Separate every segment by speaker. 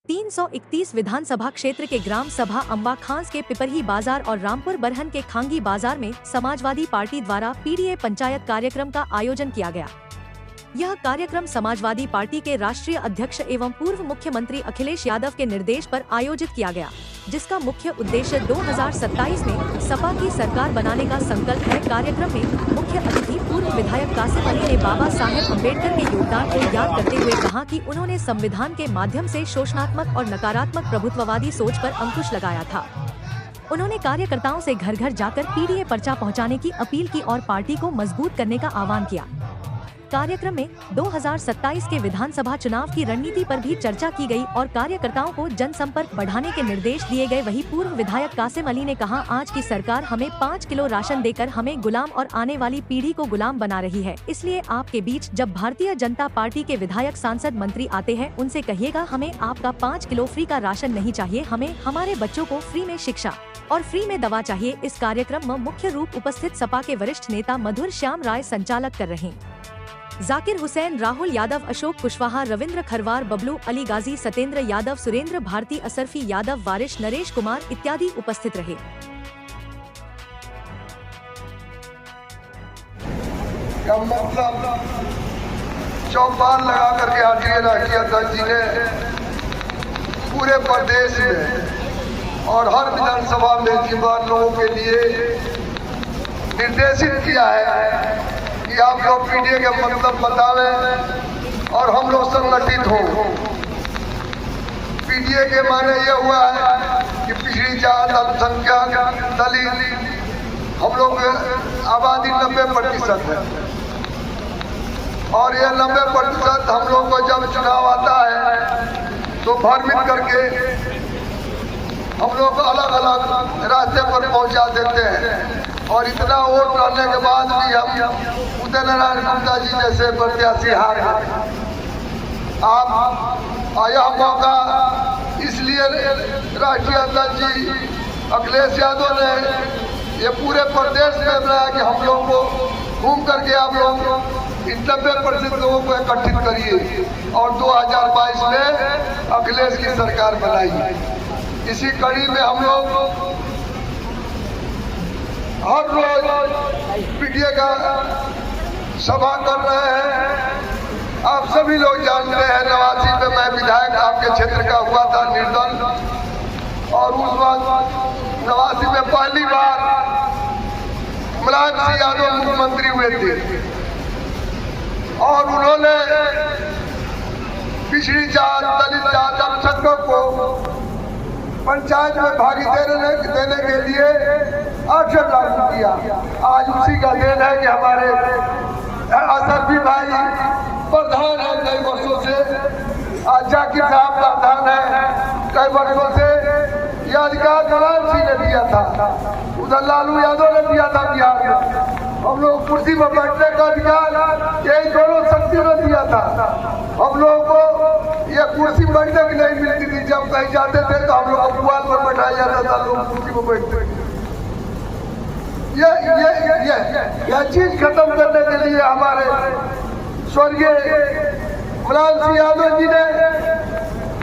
Speaker 1: 331 विधानसभा क्षेत्र के ग्राम सभा अम्बा खांस के पिपरही बाजार और रामपुर बरहन के खांगी बाजार में समाजवादी पार्टी द्वारा पीडीए पंचायत कार्यक्रम का आयोजन किया गया। यह कार्यक्रम समाजवादी पार्टी के राष्ट्रीय अध्यक्ष एवं पूर्व मुख्यमंत्री अखिलेश यादव के निर्देश पर आयोजित किया गया, जिसका मुख्य उद्देश्य 2027 में सपा की सरकार बनाने का संकल्प है। कार्यक्रम में मुख्य अतिथि पूर्व विधायक कासिम अली ने बाबा साहेब अम्बेडकर के योगदान को याद करते हुए कहा कि उन्होंने संविधान के माध्यम से शोषणात्मक और नकारात्मक प्रभुत्ववादी सोच पर अंकुश लगाया था। उन्होंने कार्यकर्ताओं से घर घर जाकर पीडीए पर्चा पहुंचाने की अपील की और पार्टी को मजबूत करने का आह्वान किया। कार्यक्रम में 2027 के विधानसभा चुनाव की रणनीति पर भी चर्चा की गई और कार्यकर्ताओं को जनसंपर्क बढ़ाने के निर्देश दिए गए। वहीं पूर्व विधायक कासिम अली ने कहा, आज की सरकार हमें 5 किलो राशन देकर हमें गुलाम और आने वाली पीढ़ी को गुलाम बना रही है। इसलिए आपके बीच जब भारतीय जनता पार्टी के विधायक, सांसद, मंत्री आते हैं, उनसे कहिएगा हमें आपका 5 किलो फ्री का राशन नहीं चाहिए, हमें हमारे बच्चों को फ्री में शिक्षा और फ्री में दवा चाहिए। इस कार्यक्रम में मुख्य रूप उपस्थित सपा के वरिष्ठ नेता मधुर श्याम राय संचालक कर रहे। जाकिर हुसैन, राहुल यादव, अशोक कुशवाहा, रविंद्र खरवार, बबलू, अली गाजी, सतेंद्र यादव, सुरेंद्र भारती, असरफी यादव, वारिश, नरेश कुमार इत्यादि उपस्थित रहे।
Speaker 2: चौपाल लगा करके आरटीए राष्ट्रीय अध्यक्ष जी ने पूरे प्रदेश में और हर विधानसभा में जिम्मेदार लोगों के लिए निर्देशित किया है कि आप लोग पीडीए के मतलब बतावें और हम लोग संगठित हो। पीडीए के माने ये हुआ है कि पिछड़ी जात, अल्पसंख्यक, दलित, हम लोग आबादी 90% है और ये 90% हम लोग को जब चुनाव आता है तो भ्रमित करके हम लोग अलग अलग रास्ते पर पहुंचा देते हैं और इतना वोट रहने के बाद भी हम उदय नारायण गुप्ता जी जैसे प्रत्याशी हार गए। आप यह मौका इसलिए राष्ट्रीय अध्यक्ष जी अखिलेश यादव ने ये पूरे प्रदेश में बनाया कि हम लोग को घूम करके आप लोग इन 90% लोगों को इकट्ठित करिए और 2022 में अखिलेश की सरकार बनाई। इसी कड़ी में हम लोग हर रोज पीडीए का सभा कर रहे हैं। आप सभी लोग जानते हैं 89 में मैं विधायक आपके क्षेत्र का हुआ था निर्दल और उस वक्त 89 में पहली बार मुलायम सिंह यादव मुख्यमंत्री हुए थे और उन्होंने पिछड़ी जात, दलित जात, अल्पसंख्यकों को पंचायत में भागी देने के लिए अक्षर लागू किया। आज उसी का देन है कि हमारे असरफी भाई प्रधान है कई वर्षों से, जाकिर साहब प्रधान है कई वर्षों से। यह अधिकार नारायण सिंह ने दिया था, उधर लालू यादव ने दिया था बिहार में। हम लोग कुर्सी पर बैठने का अधिकार यही दोनों शक्तियों ने दिया था। हम लोगों को ये कुर्सी बैठने की नहीं मिलती थी। जब कहीं जाते थे तो हम लोग को पुआल पर बैठाया जाता था, लोग कुर्सी पर बैठते थे। यह चीज खत्म करने के लिए हमारे स्वर्गीय मुलायम सिंह यादव जी ने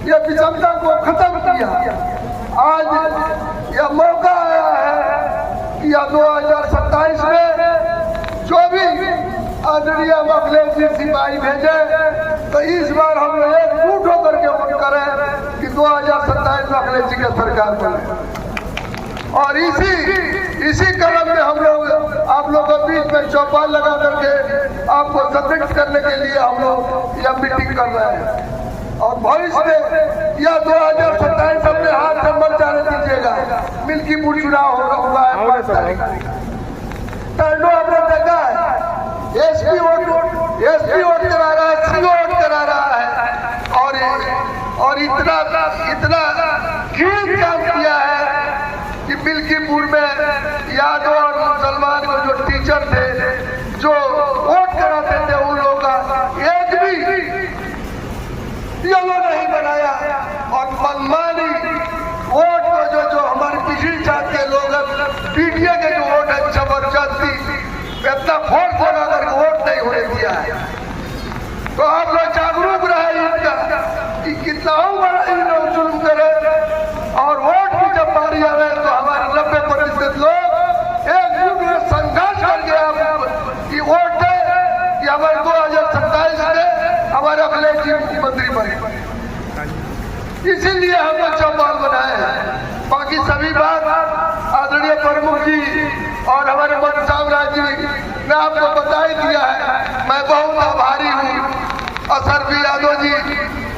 Speaker 2: यह विषमता को खत्म किया। आज यह मौका आया है कि 2027 में जो भी आदरणीय अखिलेश जी सिपाही भेजे तो इस बार हम लोग एकजुट होकर के वोट करें कि 2027 में अखिलेश जी की सरकार बने। और इसी क्रम में हम लोग आप लोगों के बीच में चौपाल लगा करके आपको संतुष्ट करने के लिए हम लोग यह मीटिंग कर रहे हैं। और भविष्य में यह 2027 अपने हाथ से मत जाने दीजिएगा। मिल्कीपुर चुनाव हुआ है 5 तारीख। टर्नो हमने देखा है, एसपी वोट करा रहा है, सीओ वोट करा रहा है और इतना घृणित काम किया है कि मिल्कीपुर में यादव और मुसलमान को जो टीचर थे जो वोट कराते थे उन लोगों का एक भी नहीं बनाया और मनमानी वोट को जो हमारे पिछड़ी जात के लोग पीडीए के जो वोट है जबरदस्ती इतना फोड़ फोड़ा करके वोट नहीं होने दिया है। तो आप लोग जागरूक रहे कि कितना बड़ा इसीलिए हमने चौपाल बनाए हैं। बाकी सभी बात आदरणीय प्रमुख जी और हमारे मंत्री साहब राज जी ने आपको बता ही दिया है। मैं बहुत आभारी हूँ असर भी यादव जी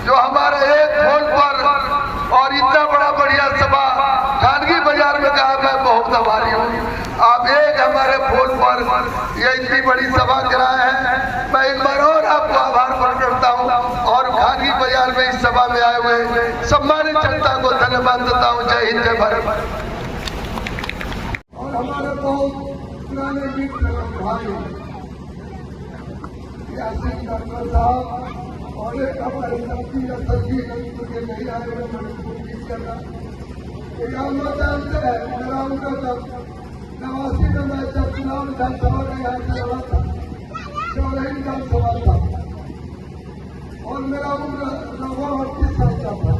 Speaker 2: जो हमारे एक फोन पर और इतना बड़ा बढ़िया सभा खानगी बाजार में कहा, मैं बहुत आभारी हूँ। आप एक हमारे फोन पर ये इतनी बड़ी सभा कराए हैं, मैं एक बार और आपको आभार प्रकट करता हूँ और खानगी बाजार में इस सभा में आए हुए सम्मानित जनता को धन्यवाद देता हूँ। जय हिंद, जय भारत। और हमारे बहुत पुराने मित्र भाई यासीन डॉक्टर साहब और एक हमारे साथी तस्वीर के नहीं आए हुए कोशिश करना जानते हैं। मेरा उनका जब 89 में मैं जब चुनाव विधानसभा का यहाँ से लड़ा था, चौराही विधानसभा था और मेरा उम्र 38 साल का था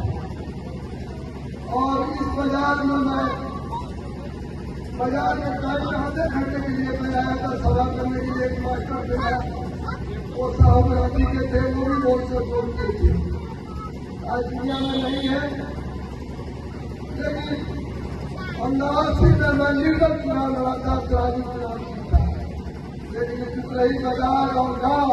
Speaker 2: और इस बाजार में मैं बाजार में टाइम आधे घंटे के लिए मैं आया था सभा करने के लिए। एक मास्टर थे वो साहब राजी के थे, वो भी बहुत से बोलते थे। आज दुनिया में नहीं है, लेकिन 89 में मैं निर्गत चुनाव लड़ा था, चुनाव जीता। लेकिन रही बाजार और गाँव